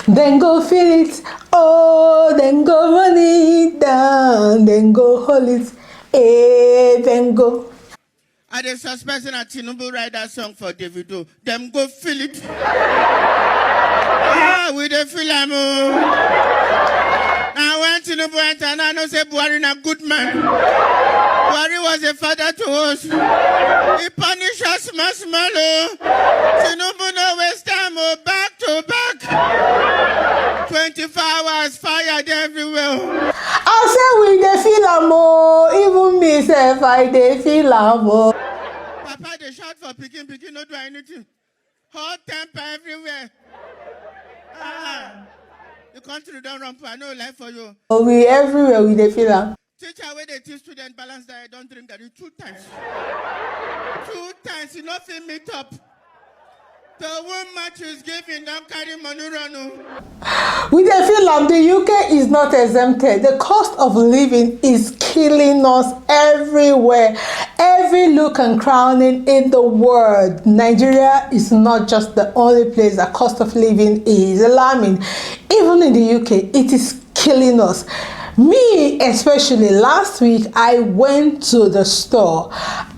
Then go feel it, oh, then go run it down, then go hold it, then go. I dey suspecting that Tinubu write that song for Davido. Them go feel it. We dey feel am. Now when Tinubu enter, I know say Buhari na good man. Buhari was a father to us. He punish us small. Tinubu no waste time, back to back. 24 hours fired everywhere. I say we dey feel am, even me sef I dey feel am. Papa dey shout for pikin no do anything. Hot temper everywhere. The country don't run for no life for you. We everywhere we dey feel am. Teacher where they teach students balance diet, don't drink that 2 times. 2 times, you not fit meet up. The one match is giving, don't carry money run. We dey feel am. The UK is not exempted. The cost of living is killing us everywhere. Every look and crowning in the world. Nigeria is not just the only place that cost of living is alarming. Even in the UK, it is killing us. Me especially, last week I went to the store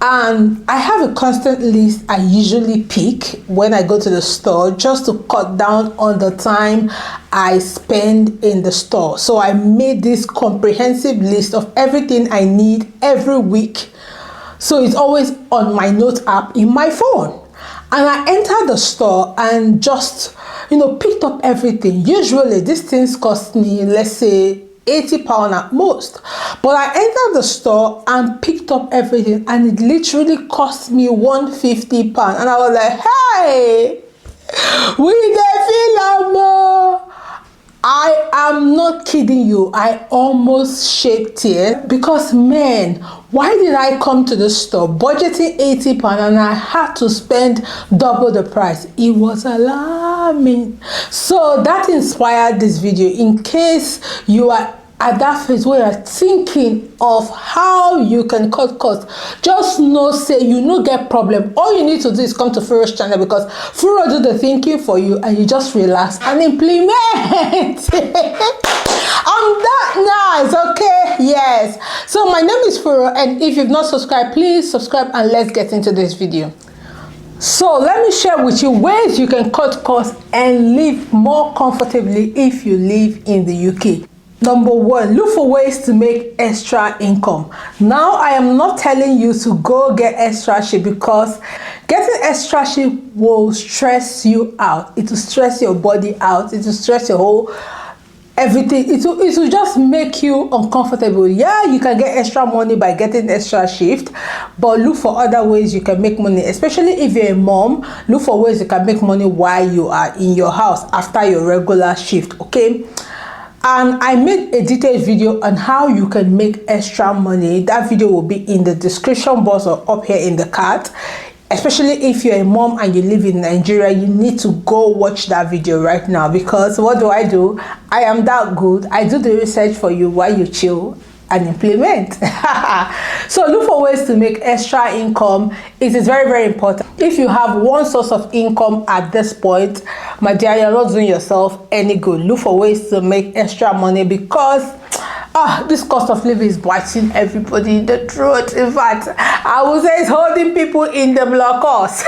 and I have a constant list I usually pick when I go to the store just to cut down on the time I spend in the store. So I made this comprehensive list of everything I need every week. So it's always on my note app in my phone. And I entered the store and just, picked up everything. Usually these things cost me, let's say, £80 at most, but I entered the store and picked up everything and it literally cost me £150, and I was like, hey, we dey feel am. I am not kidding you. I almost shed tears because, man, why did I come to the store budgeting £80 and I had to spend double the price? It was alarming. So that inspired this video. In case you are at that phase where you're thinking of how you can cut costs, just know say you no get problem. All you need to do is come to Furo's channel because Furo do the thinking for you and you just relax and implement. I'm that nice, okay? Yes. So my name is Furo, and if you've not subscribed, please subscribe and let's get into this video. So let me share with you ways you can cut costs and live more comfortably if you live in the UK. Number 1, look for ways to make extra income. Now, I am not telling you to go get extra shit because getting extra shit will stress you out. It will stress your body out. It will stress your whole everything. It will just make you uncomfortable. Yeah, you can get extra money by getting extra shift, but look for other ways you can make money, especially if you're a mom. Look for ways you can make money while you are in your house after your regular shift, okay? And I made a detailed video on how you can make extra money. That video will be in the description box or up here in the card. Especially if you're a mom and you live in Nigeria, you need to go watch that video right now, because what do? I am that good. I do the research for you while you chill and implement. So look for ways to make extra income. It is very, very important. If you have one source of income at this point, my dear, you're not doing yourself any good. Look for ways to make extra money because this cost of living is biting everybody in the throat. In fact, I would say it's holding people in the blockhouse.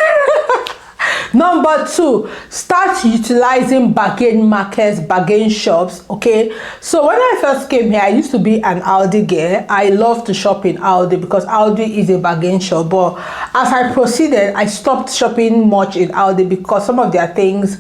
Number 2, start utilizing bargain markets, bargain shops, okay? So when I first came here, I used to be an Aldi girl. I love to shop in Aldi because Aldi is a bargain shop. But as I proceeded, I stopped shopping much in Aldi because some of their things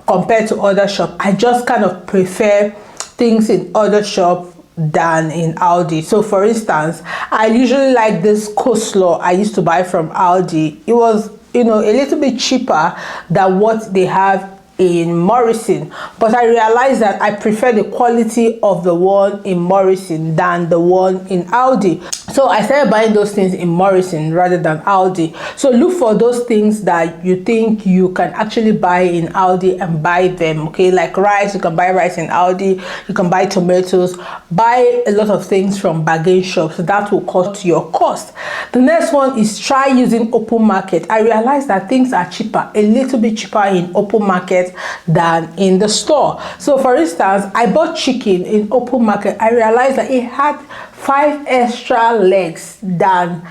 compared to other shops, I just kind of prefer things in other shops than in Aldi. So for instance, I usually like this coleslaw I used to buy from Aldi. It was a little bit cheaper than what they have in Morrison, but I realized that I prefer the quality of the one in Morrison than the one in Aldi. So I started buying those things in Morrison rather than Aldi. So look for those things that you think you can actually buy in Aldi and buy them, okay? Like rice, you can buy rice in Aldi, you can buy tomatoes, buy a lot of things from bargain shops. That will cut your cost. The next one is try using open market. I realized that things are cheaper, a little bit cheaper in open market market than in the store. So for instance, I bought chicken in open market. I realized that it had 5 extra legs than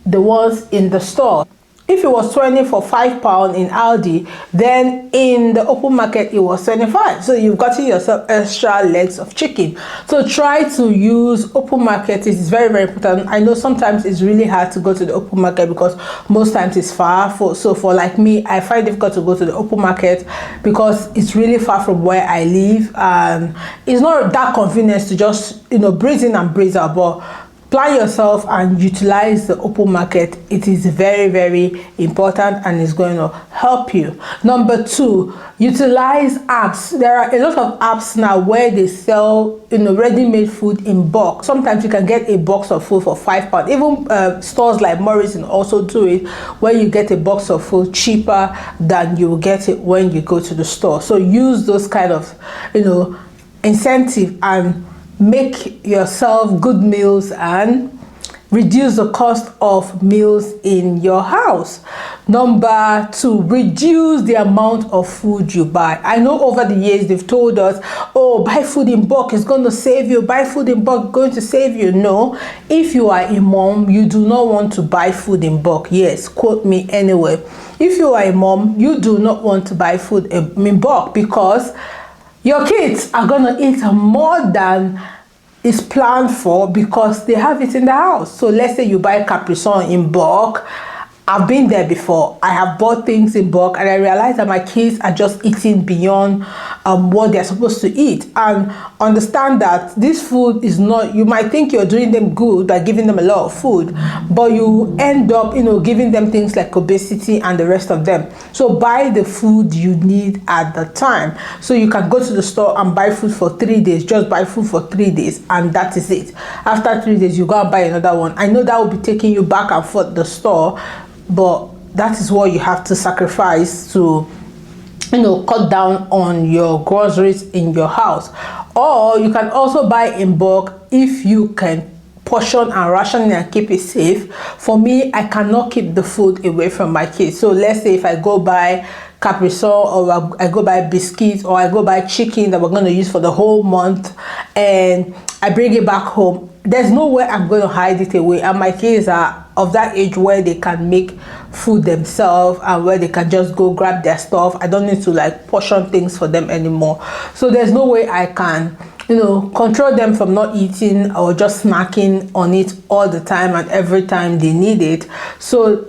the ones in the store. If it was 20 for £5 in Aldi, then in the open market it was 25. So you've gotten yourself extra legs of chicken. So try to use open market. It's very, very important. I know sometimes it's really hard to go to the open market because most times it's far. So for like me, I find it difficult to go to the open market because it's really far from where I live, and it's not that convenient to just breeze in and breeze out. But plan yourself and utilize the open market. It is very, very important and it's going to help you. Number 2, utilize apps. There are a lot of apps now where they sell ready-made food in bulk. Sometimes you can get a box of food for £5. Even stores like Morrison also do it, where you get a box of food cheaper than you will get it when you go to the store. So use those kind of incentive and make yourself good meals and reduce the cost of meals in your house. Number 2, reduce the amount of food you buy. I know over the years they've told us, oh, buy food in bulk, it's going to save you. Buy food in bulk, going to save you. No, if you are a mom, you do not want to buy food in bulk. Yes, quote me anyway. If you are a mom, you do not want to buy food in bulk because your kids are going to eat more than is planned for because they have it in the house. So let's say you buy Capri Sun in bulk. I've been there before. I have bought things in bulk and I realized that my kids are just eating beyond what they're supposed to eat. And understand that this food is not, you might think you're doing them good by giving them a lot of food, but you end up, giving them things like obesity and the rest of them. So buy the food you need at the time. So you can go to the store and buy food for 3 days, just buy food for 3 days and that is it. After 3 days, you go and buy another one. I know that will be taking you back and forth the store, but that is what you have to sacrifice to cut down on your groceries in your house. Or you can also buy in bulk if you can portion and ration it and keep it safe. For me, I cannot keep the food away from my kids. So let's say if I go buy Capri Sun, or I go buy biscuits, or I go buy chicken that we're going to use for the whole month and I bring it back home, there's no way I'm going to hide it away. And my kids are of that age where they can make food themselves and where they can just go grab their stuff. I don't need to portion things for them anymore. So there's no way I can control them from not eating or just snacking on it all the time and every time they need it. So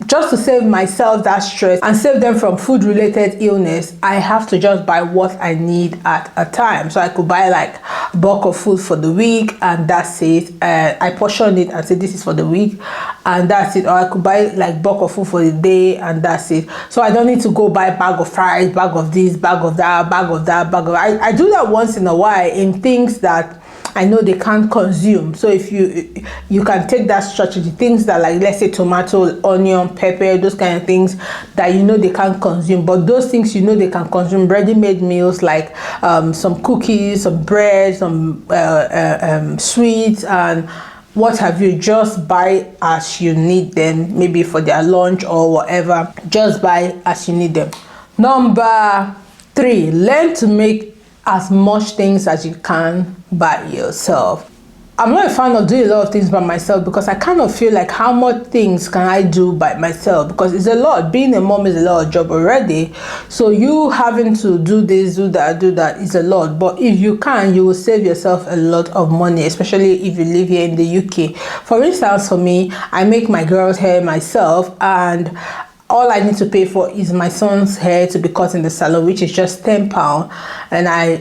just to save myself that stress and save them from food related illness, I have to just buy what I need at a time. So I could buy a bulk of food for the week and that's it. I portion it and say this is for the week and that's it. Or I could buy bulk of food for the day and that's it. So I don't need to go buy bag of fries, bag of this, bag of that, bag of that, bag of I do that once in a while in things that I know they can't consume. So if you can take that strategy, things that let's say tomato, onion, pepper, those kind of things that they can't consume, but those things they can consume, ready-made meals like some cookies, some bread, some sweets and what have you, just buy as you need them, maybe for their lunch or whatever. Just buy as you need them. Number 3, learn to make as much things as you can by yourself. I'm not a fan of doing a lot of things by myself because I kind of feel like how much things can I do by myself, because it's a lot. Being a mom is a lot of job already, so you having to do this, do that is a lot. But if you can, you will save yourself a lot of money, especially if you live here in the UK. For instance, for me, I make my girls' hair myself, and all I need to pay for is my son's hair to be cut in the salon, which is just £10, and I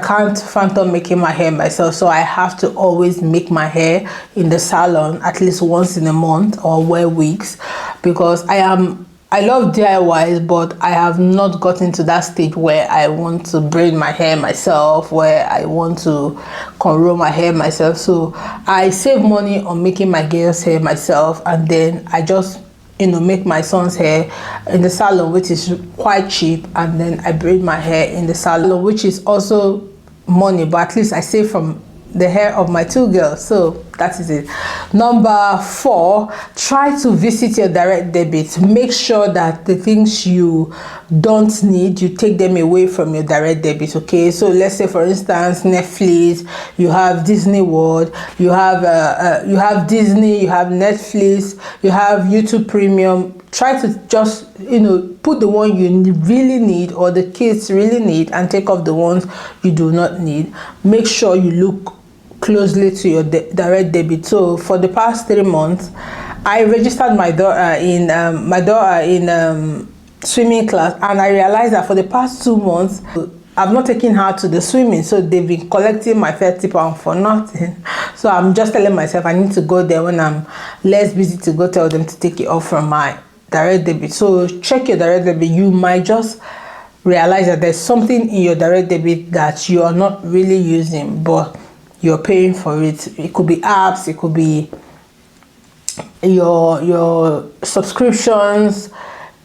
can't phantom making my hair myself, so I have to always make my hair in the salon at least once in a month or wear wigs, because I love DIYs, but I have not gotten to that stage where I want to braid my hair myself, where I want to cornrow my hair myself. So I save money on making my girls' hair myself, and then I just make my son's hair in the salon, which is quite cheap, and then I braid my hair in the salon, which is also money, but at least I save from the hair of my 2 girls. So that is it. Number 4, try to visit your direct debit. Make sure that the things you don't need, you take them away from your direct debit. Okay, so let's say for instance Netflix, you have Disney World, you have Disney, you have Netflix, you have YouTube Premium. Try to just, put the one you really need or the kids really need and take off the ones you do not need. Make sure you look closely to your direct debit. So for the past 3 months, I registered my daughter in swimming class, and I realized that for the past 2 months I've not taken her to the swimming, so they've been collecting my £30 for nothing. So I'm just telling myself I need to go there when I'm less busy to go tell them to take it off from my direct debit. So check your direct debit. You might just realize that there's something in your direct debit that you are not really using, but you're paying for it. It could be apps, it could be your subscriptions,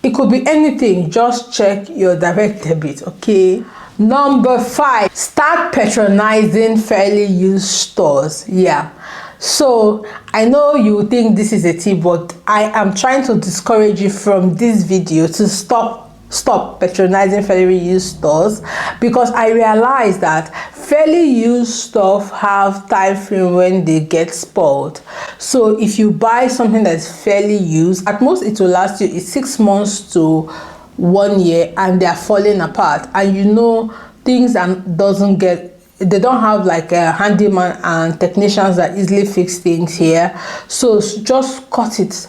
it could be anything. Just check your direct debit. Okay. Number 5, start patronizing fairly used stores. Yeah, so I know you think this is a tip, but I am trying to discourage you from this video to stop patronizing fairly used stores, because I realize that fairly used stuff have time frame when they get spoiled. So if you buy something that's fairly used, at most it will last you 6 months to 1 year, and they are falling apart, and things they don't have like a handyman and technicians that easily fix things here. So just cut it,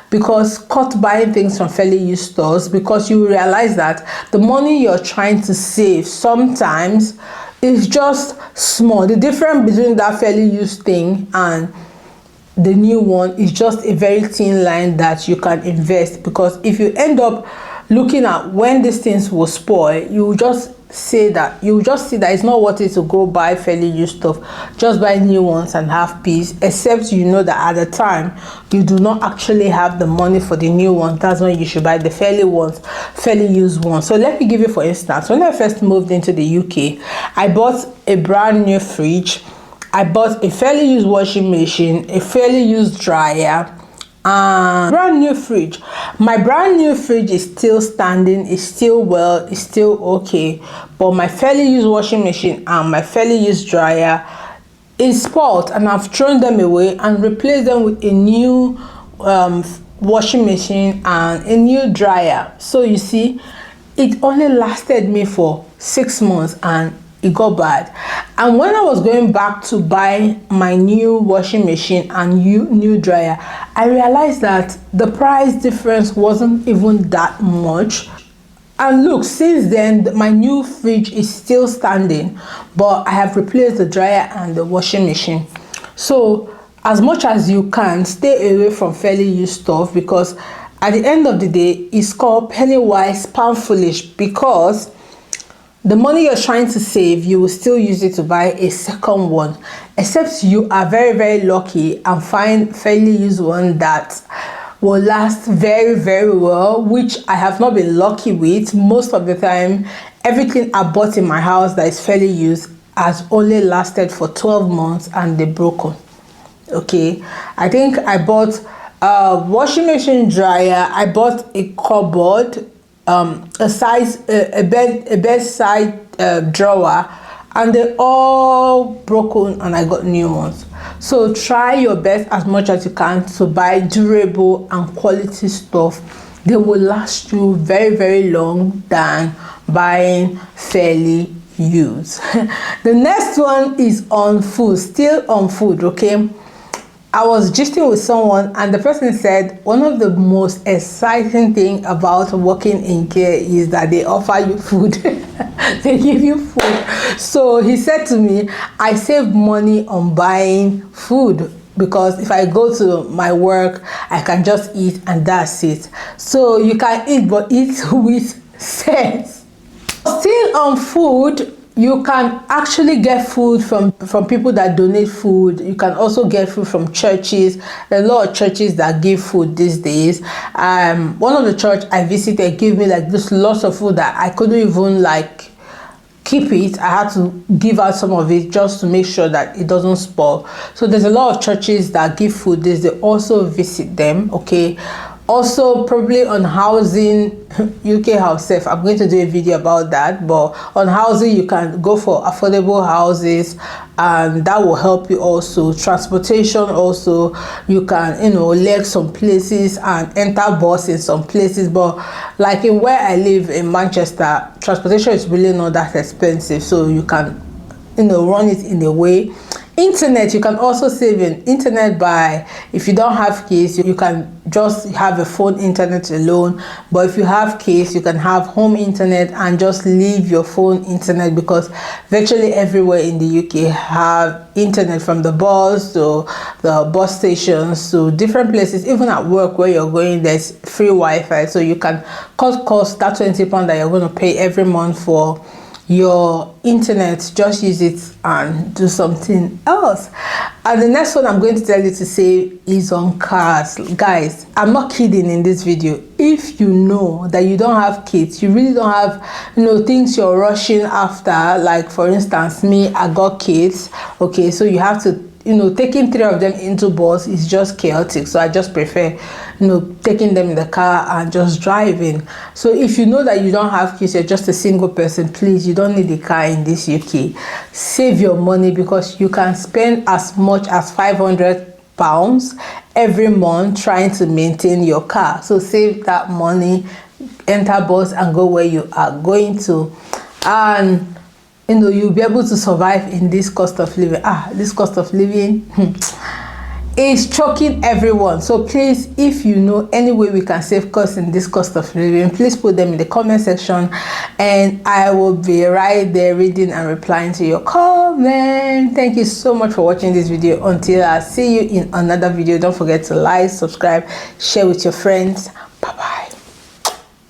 because cut buying things from fairly used stores, because you realize that the money you're trying to save sometimes is just small. The difference between that fairly used thing and the new one is just a very thin line that you can invest, because if you end up looking at when these things will spoil, you will just see that it's not worth it to go buy fairly used stuff. Just buy new ones and have peace, except that at the time you do not actually have the money for the new one. That's when you should buy the fairly used ones. So let me give you, for instance, when I first moved into the UK, I bought a brand new fridge, I bought a fairly used washing machine, a fairly used dryer, and brand new fridge. My brand new fridge is still standing, it's still okay, but my fairly used washing machine and my fairly used dryer is spoiled, and I've thrown them away and replaced them with a new washing machine and a new dryer. So you see, it only lasted me for 6 months and it got bad. And when I was going back to buy my new washing machine and new dryer, I realized that the price difference wasn't even that much. And look, since then my new fridge is still standing, but I have replaced the dryer and the washing machine. So as much as you can, stay away from fairly used stuff, because at the end of the day, it's called penny wise pound foolish, because the money you're trying to save, you will still use it to buy a second one, except you are very, very lucky and find fairly used one that will last very, very well, which I have not been lucky with. Most of the time, everything I bought in my house that is fairly used has only lasted for 12 months and they're broken. Okay, I think I bought a washing machine, dryer, I bought a cupboard, a bedside drawer, and they're all broken and I got new ones. So try your best as much as you can to buy durable and quality stuff. They will last you very, very long than buying fairly used. The next one is on food, still on food. Okay, I was gisting with someone and the person said one of the most exciting thing about working in care is that they offer you food. They give you food. So he said to me, I save money on buying food, because if I go to my work, I can just eat and that's it. So you can eat, but eat with sense. Still on food, you can actually get food from people that donate food. You can also get food from churches. There are a lot of churches that give food these days. One of the church I visited gave me like this lots of food that I couldn't even like keep it. I had to give out some of it just to make sure that it doesn't spoil. So there's a lot of churches that give food. They also visit them. Okay, also probably on housing, UK house safe, I'm going to do a video about that. But on housing, you can go for affordable houses, and that will help you. Also transportation, also you can, you know, leg some places and enter bus in some places. But like in where I live in Manchester, transportation is really not that expensive, so you can, you know, run it in a way. Internet, you can also save in internet by, if you don't have keys, you can just have a phone internet alone. But if you have keys, you can have home internet and just leave your phone internet, because virtually everywhere in the UK have internet, from the bus to the bus stations to different places. Even at work where you're going, there's free Wi-Fi, so you can cut cost. That £20 that you're going to pay every month for your internet, just use it and do something else. And the next one I'm going to tell you to save is on cars. Guys, I'm not kidding in this video. If you know that you don't have kids, you really don't have, you know, things you're rushing after, like for instance me, I got kids, okay, so you have to, you know, taking 3 of them into bus is just chaotic. So I just prefer, you know, taking them in the car and just driving. So if you know that you don't have kids, you're just a single person, please, you don't need a car in this UK. Save your money, because you can spend as much as £500 every month trying to maintain your car. So save that money, enter bus and go where you are going to, and you know, you'll be able to survive in this cost of living. This cost of living is choking everyone. So please, if you know any way we can save costs in this cost of living, please put them in the comment section, and I will be right there reading and replying to your comment. Thank you so much for watching this video. Until I see you in another video, don't forget to like, subscribe, share with your friends.